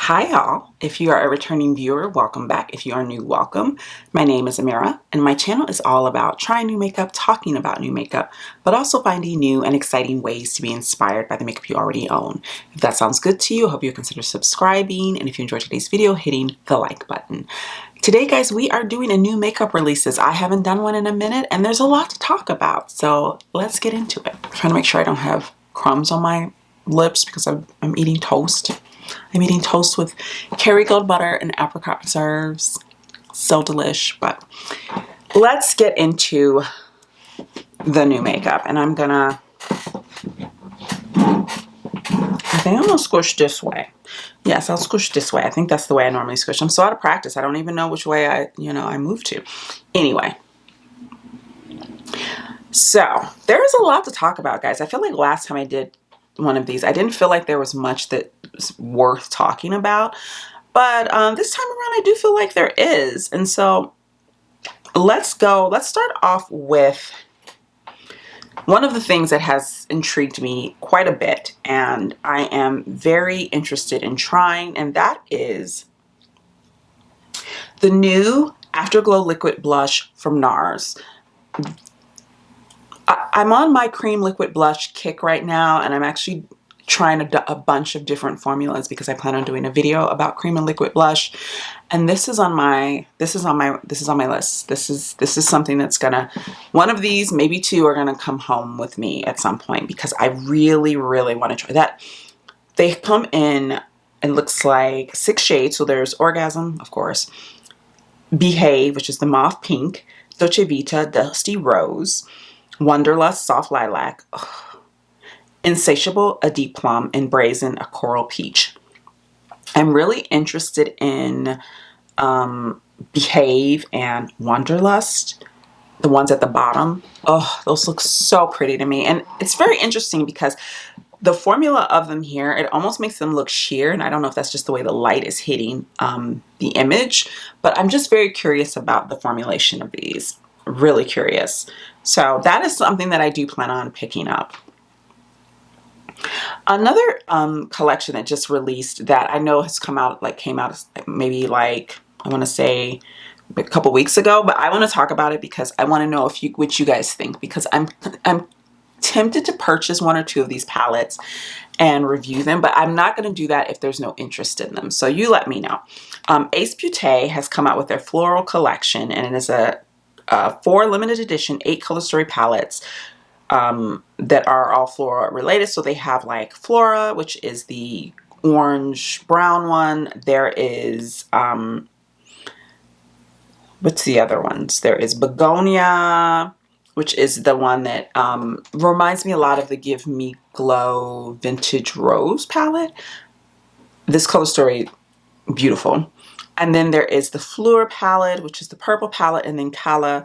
Hi y'all, if you are a returning viewer, welcome back. If you are new, welcome. My name is Amira and my channel is all about trying new makeup, talking about new makeup, but also finding new and exciting ways to be inspired by the makeup you already own. If that sounds good to you, I hope you consider subscribing, and if you enjoyed today's video, hitting the like button. Today guys, we are doing a new makeup releases. I haven't done one in a minute and there's a lot to talk about, so let's get into it. I'm trying to make sure I don't have crumbs on my lips because I'm eating toast. I'm eating toast with Kerrygold butter and apricot preserves. So delish. But let's get into the new makeup. And I'm gonna, I think I'm gonna squish this way. Yes, I'll squish this way. I think that's the way I normally squish. I'm so out of practice. I don't even know which way I move to. Anyway. So there's a lot to talk about, guys. I feel like last time I did one of these, I didn't feel like there was much that was worth talking about, but this time around I do feel like there is. And so let's start off with one of the things that has intrigued me quite a bit and I am very interested in trying, and that is the new Afterglow liquid blush from Nars. I'm on my cream liquid blush kick right now, and I'm actually trying a bunch of different formulas because I plan on doing a video about cream and liquid blush, and this is on my list. This is something that's gonna, one of these, maybe two, are gonna come home with me at some point because I really want to try that. They come in, it looks like 6 shades. So there's Orgasm, of course, Behave, which is the mauve pink, Dolce Vita Dusty Rose, Wanderlust Soft Lilac, Insatiable a Deep Plum, and Brazen a Coral Peach. I'm really interested in Behave and Wanderlust, the ones at the bottom. Oh, those look so pretty to me. And it's very interesting because the formula of them here, it almost makes them look sheer, and I don't know if that's just the way the light is hitting the image, but I'm just very curious about the formulation of these. Really curious. So that is something that I do plan on picking up. Another collection that just released that I know has came out maybe like, I want to say a couple weeks ago, but I want to talk about it because I want to know what you guys think, because I'm tempted to purchase 1 or 2 of these palettes and review them, but I'm not going to do that if there's no interest in them. So you let me know. Ace Beauté has come out with their Floral collection, and it is a 4 limited edition 8 color story palettes that are all Flora related. So they have like Flora, which is the orange brown one. There is what's the other ones? There is Begonia, which is the one that reminds me a lot of the Give Me Glow Vintage Rose palette. This color story, beautiful. And then there is the Fleur palette, which is the purple palette, and then Kala,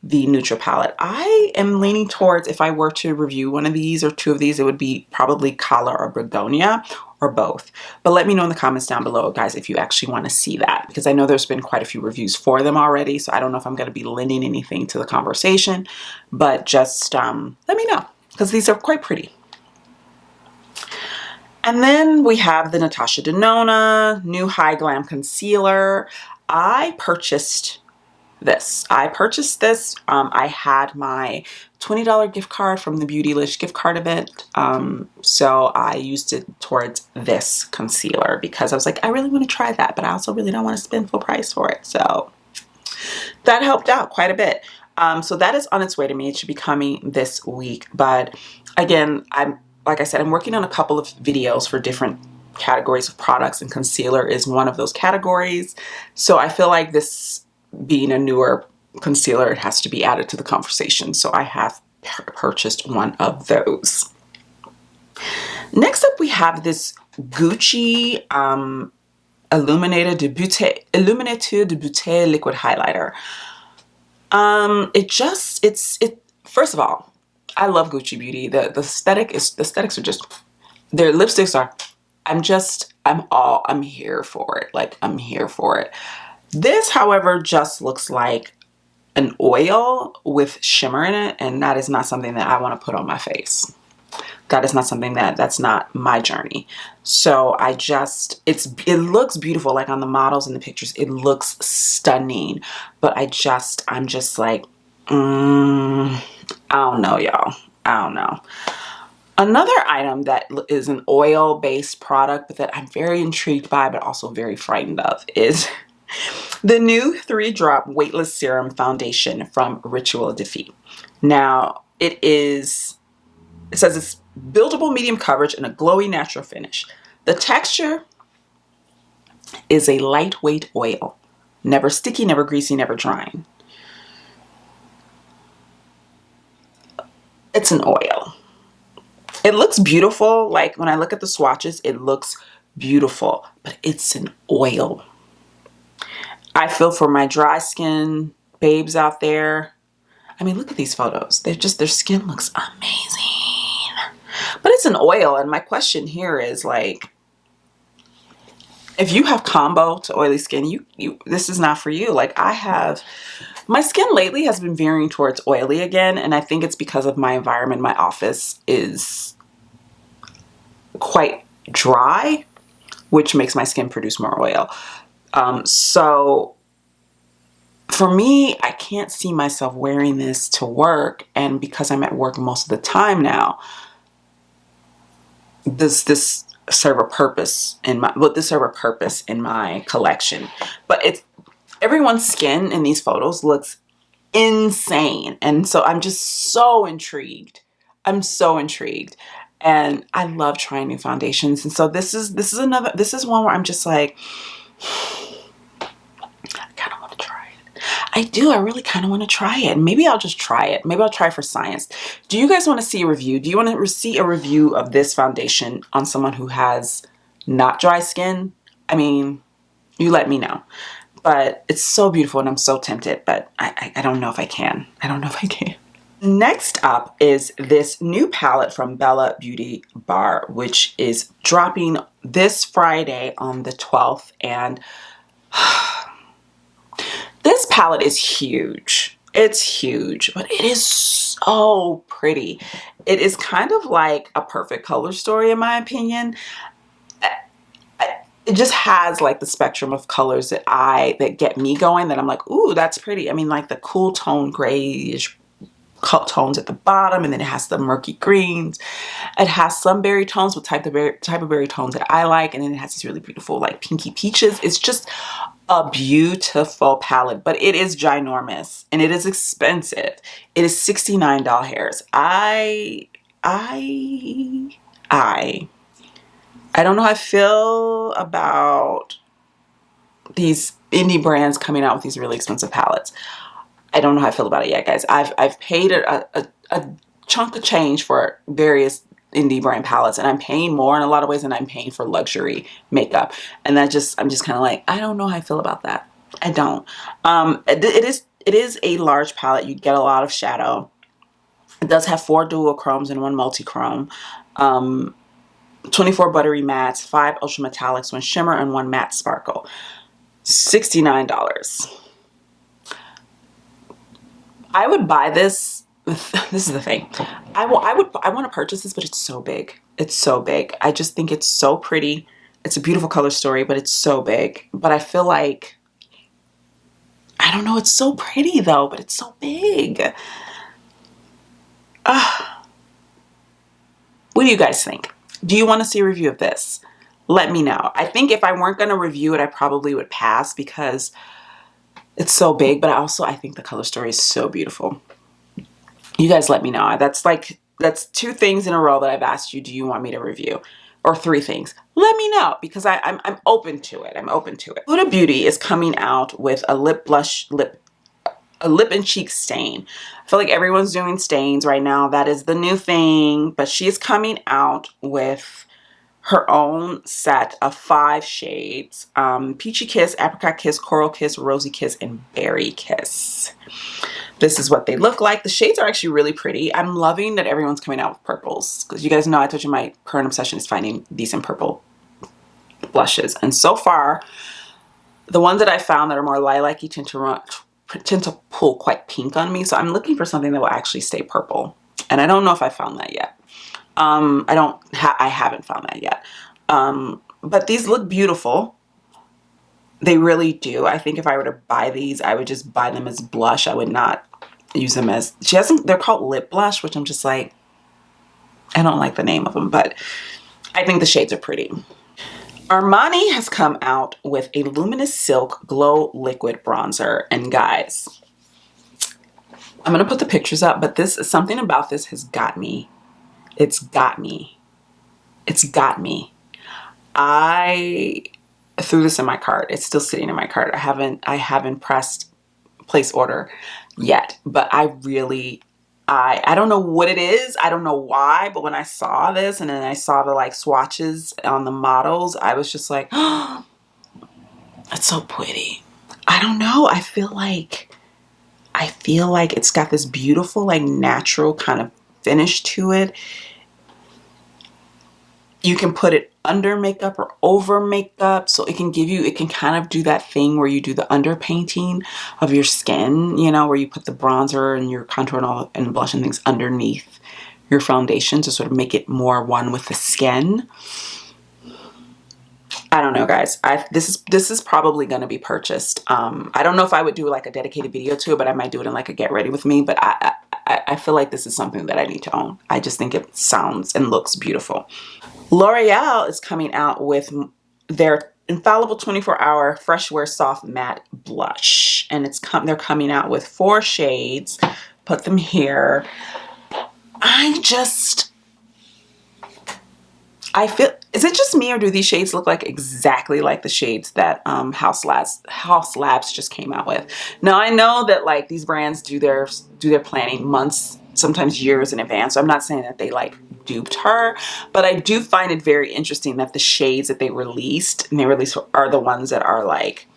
the neutral palette. I am leaning towards, if I were to review one of these or 2 of these, it would be probably Kala or Begonia, or both. But let me know in the comments down below, guys, if you actually want to see that, because I know there's been quite a few reviews for them already, so I don't know if I'm going to be lending anything to the conversation, but just let me know, because these are quite pretty. And then we have the Natasha Denona new High Glam Concealer. I purchased this. I had my $20 gift card from the Beautylish gift card event. So I used it towards this concealer because I was like, I really want to try that, but I also really don't want to spend full price for it. So that helped out quite a bit. So that is on its way to me. It should be coming this week. But again, like I said, I'm working on a couple of videos for different categories of products, and concealer is one of those categories. So I feel like this being a newer concealer, it has to be added to the conversation. So I have purchased one of those. Next up, we have this Gucci Illuminateur de Beauté liquid highlighter. First of all, I love Gucci Beauty. The aesthetics are just, their lipsticks are, I'm here for it. Like, I'm here for it. This, however, just looks like an oil with shimmer in it, and that is not something that I want to put on my face. that is not something that's not my journey. So it looks beautiful. Like on the models and the pictures, it looks stunning. But I'm just like, I don't know, y'all. I don't know. Another item that is an oil-based product, but that I'm very intrigued by, but also very frightened of, is the new 3-drop weightless serum foundation from Ritual Defeat. Now, it says it's buildable medium coverage and a glowy natural finish. The texture is a lightweight oil. Never sticky, never greasy, never drying. It's an oil. It looks beautiful. Like when I look at the swatches, it looks beautiful, but it's an oil. I feel for my dry skin babes out there. I mean, look at these photos. Their skin looks amazing, but it's an oil. And my question here is, like, if you have combo to oily skin, this is not for you. Like my skin lately has been veering towards oily again. And I think it's because of my environment. My office is quite dry, which makes my skin produce more oil. So for me, I can't see myself wearing this to work. And because I'm at work most of the time now, does this serve a purpose in my collection? But everyone's skin in these photos looks insane. And so I'm just so intrigued. I'm so intrigued. And I love trying new foundations. And so this is one where I'm just like, I kind of want to try it. I do. I really kind of want to try it. Maybe I'll just try it. Maybe I'll try for science. Do you guys want to see a review? Do you want to see a review of this foundation on someone who has not dry skin? I mean, you let me know. But it's so beautiful and I'm so tempted, but I don't know if I can. I don't know if I can. Next up is this new palette from Bella Beauty Bar, which is dropping this Friday on the 12th. And this palette is huge. It's huge, but it is so pretty. It is kind of like a perfect color story, in my opinion. It just has like the spectrum of colors that get me going, that I'm like, ooh, that's pretty. I mean, like the cool tone grayish tones at the bottom, and then it has the murky greens. It has some berry tones with type of berry tones that I like, and then it has these really beautiful like pinky peaches. It's just a beautiful palette, but it is ginormous and it is expensive. It is $69. I don't know how I feel about these indie brands coming out with these really expensive palettes. I don't know how I feel about it yet, guys. I've paid a chunk of change for various indie brand palettes, and I'm paying more in a lot of ways than I'm paying for luxury makeup. And I'm just kind of like, I don't know how I feel about that. I don't. It is a large palette. You get a lot of shadow. It does have 4 dual chromes and 1 multi-chrome. 24 buttery mattes, 5 ultra metallics, 1 shimmer, and 1 matte sparkle. $69. I would buy this. This is the thing. I want to purchase this, but it's so big. It's so big. I just think it's so pretty. It's a beautiful color story, but it's so big. But I feel like, I don't know, it's so pretty though, but it's so big. What do you guys think? Do you want to see a review of this? Let me know. I think if I weren't going to review it, I probably would pass because it's so big, but I think the color story is so beautiful. You guys let me know. That's 2 things in a row that I've asked you, do you want me to review? Or 3 things. Let me know, because I'm open to it. I'm open to it. Huda Beauty is coming out with a lip and cheek stain. I feel like everyone's doing stains right now. That is the new thing. But she is coming out with her own set of 5 shades. Peachy Kiss, Apricot Kiss, Coral Kiss, Rosy Kiss, and Berry Kiss. This is what they look like. The shades are actually really pretty. I'm loving that everyone's coming out with purples, because you guys know I told you my current obsession is finding decent purple blushes. And so far, the ones that I found that are more lilac-y tend to pull quite pink on me. So I'm looking for something that will actually stay purple. And I don't know if I found that yet. I haven't found that yet. But these look beautiful. They really do. I think if I were to buy these, I would just buy them as blush. I would not use them as, they're called lip blush, which I'm just like, I don't like the name of them, but I think the shades are pretty. Armani has come out with a Luminous Silk Glow Liquid Bronzer. And guys, I'm going to put the pictures up, but something about this has got me. It's got me. It's got me. I threw this in my cart. It's still sitting in my cart. I haven't pressed place order yet, but I don't know what it is. I don't know why, but when I saw this and then I saw the like swatches on the models, I was just like, oh, that's so pretty. I don't know. I feel like it's got this beautiful, like natural kind of finish to it. You can put it under makeup or over makeup, so it can kind of do that thing where you do the underpainting of your skin, you know, where you put the bronzer and your contour and all and blush and things underneath your foundation to sort of make it more one with the skin. I don't know, guys. This is probably going to be purchased. I don't know if I would do like a dedicated video to it, but I might do it in like a get ready with me. But I feel like this is something that I need to own. I just think it sounds and looks beautiful. L'Oreal is coming out with their Infallible 24-Hour Fresh Wear Soft Matte Blush. And they're coming out with 4 shades. Put them here. I feel, is it just me or do these shades look like exactly like the shades that House Labs just came out with? Now I know that like these brands do their planning months, sometimes years in advance. So I'm not saying that they like duped her, but I do find it very interesting that the shades that they released are the ones that are like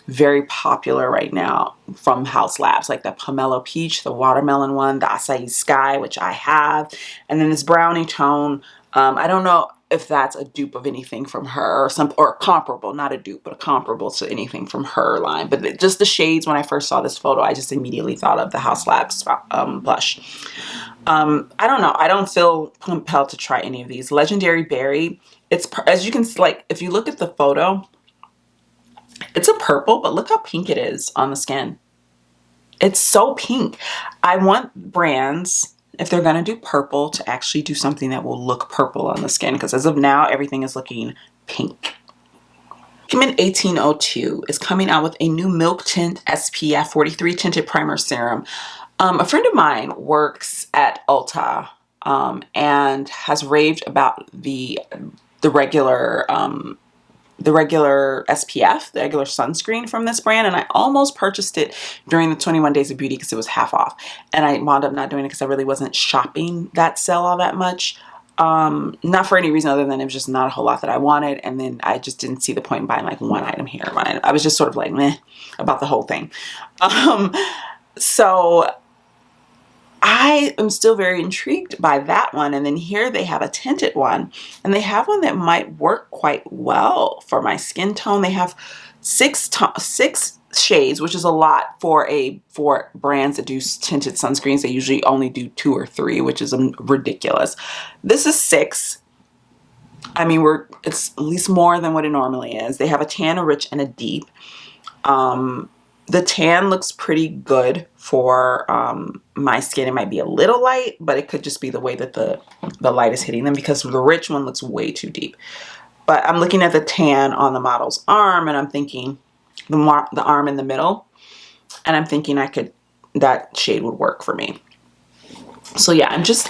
very popular right now from House Labs, like the Pomelo Peach, the Watermelon one, the Acai Sky, which I have, and then this brownie tone. I don't know if that's a dupe of anything from her or comparable, not a dupe, but a comparable to anything from her line. But just the shades, when I first saw this photo, I just immediately thought of the House Labs blush. I don't know. I don't feel compelled to try any of these. Legendary Berry, as you can see, like if you look at the photo, it's a purple, but look how pink it is on the skin. It's so pink. I want brands, if they're going to do purple, to actually do something that will look purple on the skin, because as of now, everything is looking pink. Human 1802 is coming out with a new Milk Tint SPF 43 Tinted Primer Serum. A friend of mine works at Ulta and has raved about the regular SPF, the regular sunscreen from this brand, and I almost purchased it during the 21 Days of Beauty because it was half off, and I wound up not doing it because I really wasn't shopping that sale all that much. Not for any reason other than it was just not a whole lot that I wanted, and then I just didn't see the point in buying like one item here, one item. I was just sort of like meh about the whole thing. So I am still very intrigued by that one. And then here they have a tinted one, and they have one that might work quite well for my skin tone. They have six shades, which is a lot for brands that do tinted sunscreens. They usually only do 2 or 3, which is ridiculous. This is 6. I mean, it's at least more than what it normally is. They have a tan, a rich, and a deep. The tan looks pretty good for my skin. It might be a little light, but it could just be the way that the light is hitting them, because the rich one looks way too deep. But I'm looking at the tan on the model's arm, and I'm thinking the arm in the middle, and I'm thinking that shade would work for me. So yeah, I'm just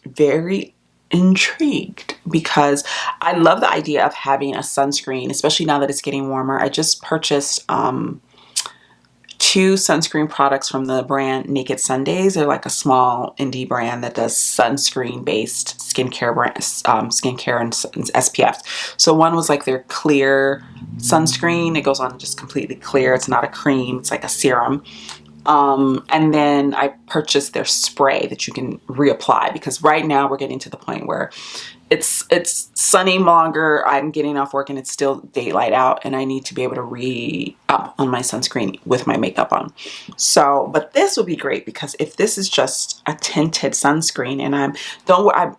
very intrigued, because I love the idea of having a sunscreen, especially now that it's getting warmer. I just purchased 2 sunscreen products from the brand Naked Sundays. They're like a small indie brand that does sunscreen based skincare and SPF. So one was like their clear sunscreen. It goes on just completely clear. It's not a cream, it's like a serum. And then I purchased their spray that you can reapply, because right now we're getting to the point where it's sunny longer. I'm getting off work and it's still daylight out, and I need to be able to re-up on my sunscreen with my makeup on. So, but this would be great, because if this is just a tinted sunscreen, and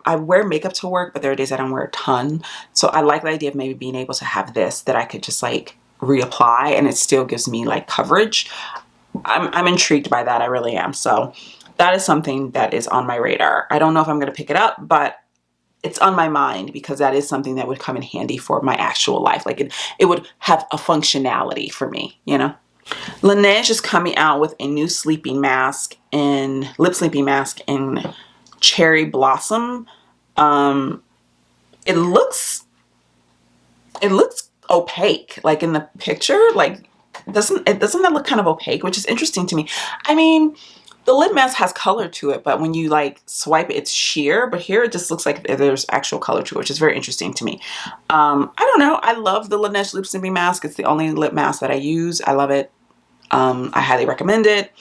I wear makeup to work, but there are days I don't wear a ton. So I like the idea of maybe being able to have this that I could just like reapply and it still gives me like coverage. I'm intrigued by that. I really am. So that is something that is on my radar. I don't know if I'm going to pick it up, but it's on my mind, because that is something that would come in handy for my actual life. Like it would have a functionality for me, you know? Laneige is coming out with a new sleeping mask lip sleeping mask in Cherry Blossom. It looks opaque, like in the picture. Like, doesn't that look kind of opaque, which is interesting to me. I mean, the lip mask has color to it, but when you like swipe it, it's sheer. But here it just looks like there's actual color to it, which is very interesting to me. I don't know. I love the Laneige lip sleeping mask. It's the only lip mask that I use. I love it. I highly recommend it.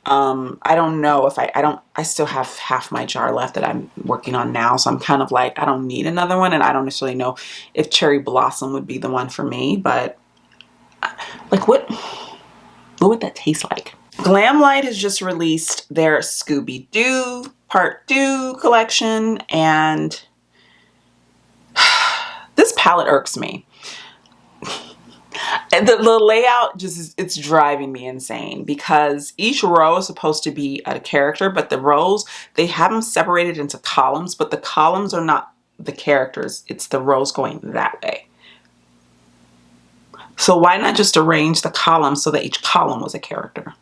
I don't know if I still have half my jar left that I'm working on now. So I'm kind of like, I don't need another one. And I don't necessarily know if Cherry Blossom would be the one for me, but like what would that taste like? Glamlight has just released their Scooby-Doo Part 2 collection, and this palette irks me. The layout just, it's driving me insane, because each row is supposed to be a character, but the rows, they have them separated into columns, but the columns are not the characters. It's the rows going that way. So why not just arrange the columns so that each column was a character?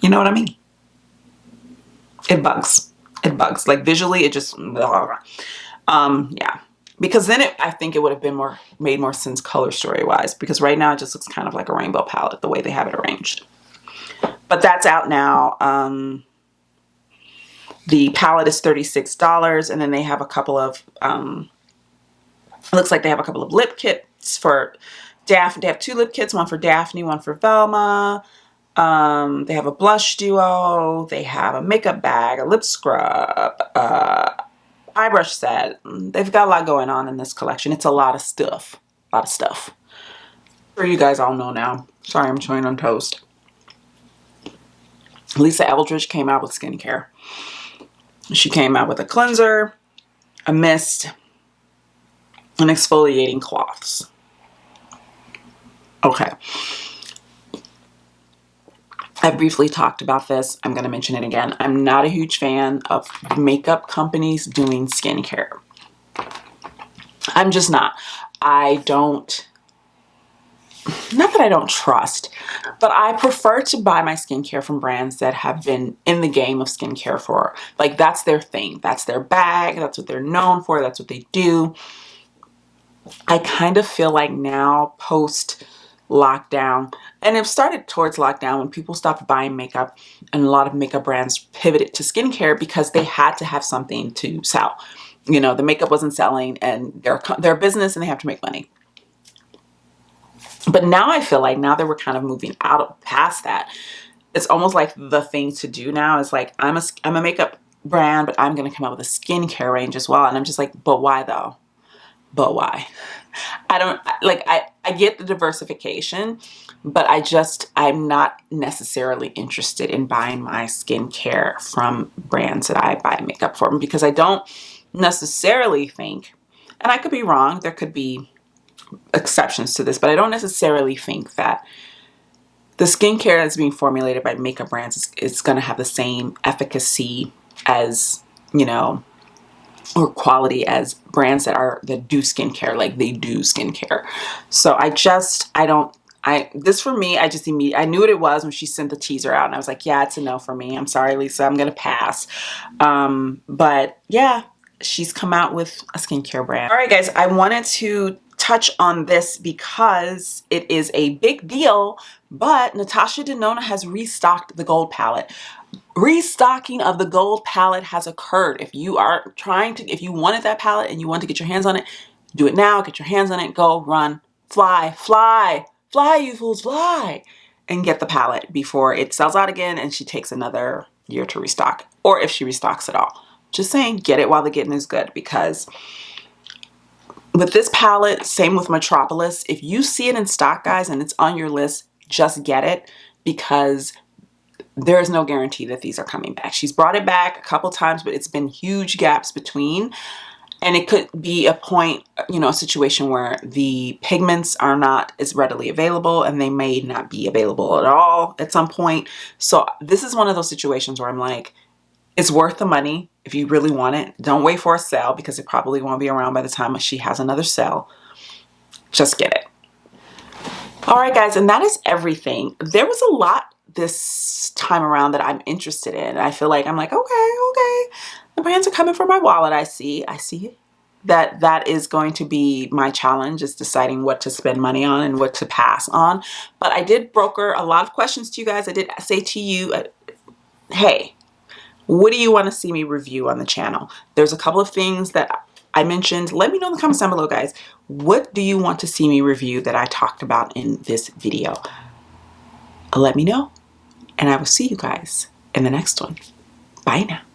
You know what I mean? It bugs. It bugs. Like visually, it just, yeah. Because then I think it would have been made more sense color story wise, because right now it just looks kind of like a rainbow palette the way they have it arranged. But that's out now. The palette is $36, and then they have a couple of, it looks like they have a couple of lip kits for Daphne. They have 2 lip kits, one for Daphne, one for Velma. They have a blush duo. They have a makeup bag, a lip scrub, eye brush set. They've got a lot going on in this collection. It's a lot of stuff. A lot of stuff. I'm sure you guys all know now. Sorry, I'm chewing on toast. Lisa Eldridge came out with skincare. She came out with a cleanser, a mist, and exfoliating cloths. Okay. I briefly talked about this. I'm going to mention it again. I'm not a huge fan of makeup companies doing skincare. I'm just not. Not that I don't trust, but I prefer to buy my skincare from brands that have been in the game of skincare for, like, that's their thing. That's their bag. That's what they're known for. That's what they do. I kind of feel like now, post lockdown, and it started towards lockdown when people stopped buying makeup, and a lot of makeup brands pivoted to skincare because they had to have something to sell. You know, the makeup wasn't selling, and they're a business and they have to make money. But now I feel like now that we're kind of moving past that, it's almost like the thing to do now is like, I'm a makeup brand, but I'm going to come up with a skincare range as well. And I'm just like, but why though? But why? I get the diversification, but I'm not necessarily interested in buying my skincare from brands that I buy makeup from, because I don't necessarily think, and I could be wrong, there could be exceptions to this, but I don't necessarily think that the skincare that's being formulated by makeup brands is going to have the same efficacy as, you know, or quality as brands that do skincare like they do skincare. So this for me, I knew what it was when she sent the teaser out, and I was like, yeah, it's a no for me. I'm sorry, Lisa, I'm gonna pass. But yeah, she's come out with a skincare brand. All right, guys, I wanted to touch on this because it is a big deal, but Natasha Denona has restocked the gold palette. Restocking of the gold palette has occurred. If you wanted that palette and you want to get your hands on it, do it now. Get your hands on it. Go, run, fly, fly, fly, you fools, fly. and get the palette before it sells out again and she takes another year to restock, or if she restocks at all. Just saying, get it while the getting is good, because with this palette, same with Metropolis, if you see it in stock, guys, and it's on your list, just get it, because there is no guarantee that these are coming back. She's brought it back a couple times, but it's been huge gaps between. And it could be a point, you know, a situation where the pigments are not as readily available and they may not be available at all at some point. So this is one of those situations where I'm like, it's worth the money if you really want it. Don't wait for a sale, because it probably won't be around by the time she has another sale. Just get it. All right, guys, and that is everything. There was a lot this time around that I'm interested in. I feel like I'm like, okay, the brands are coming for my wallet. I see that is going to be my challenge, is deciding what to spend money on and what to pass on. But I did broker a lot of questions to you guys. I did say to you, hey, what do you want to see me review on the channel? There's a couple of things that I mentioned. Let me know in the comments down below, guys. What do you want to see me review that I talked about in this video? Let me know, and I will see you guys in the next one. Bye now.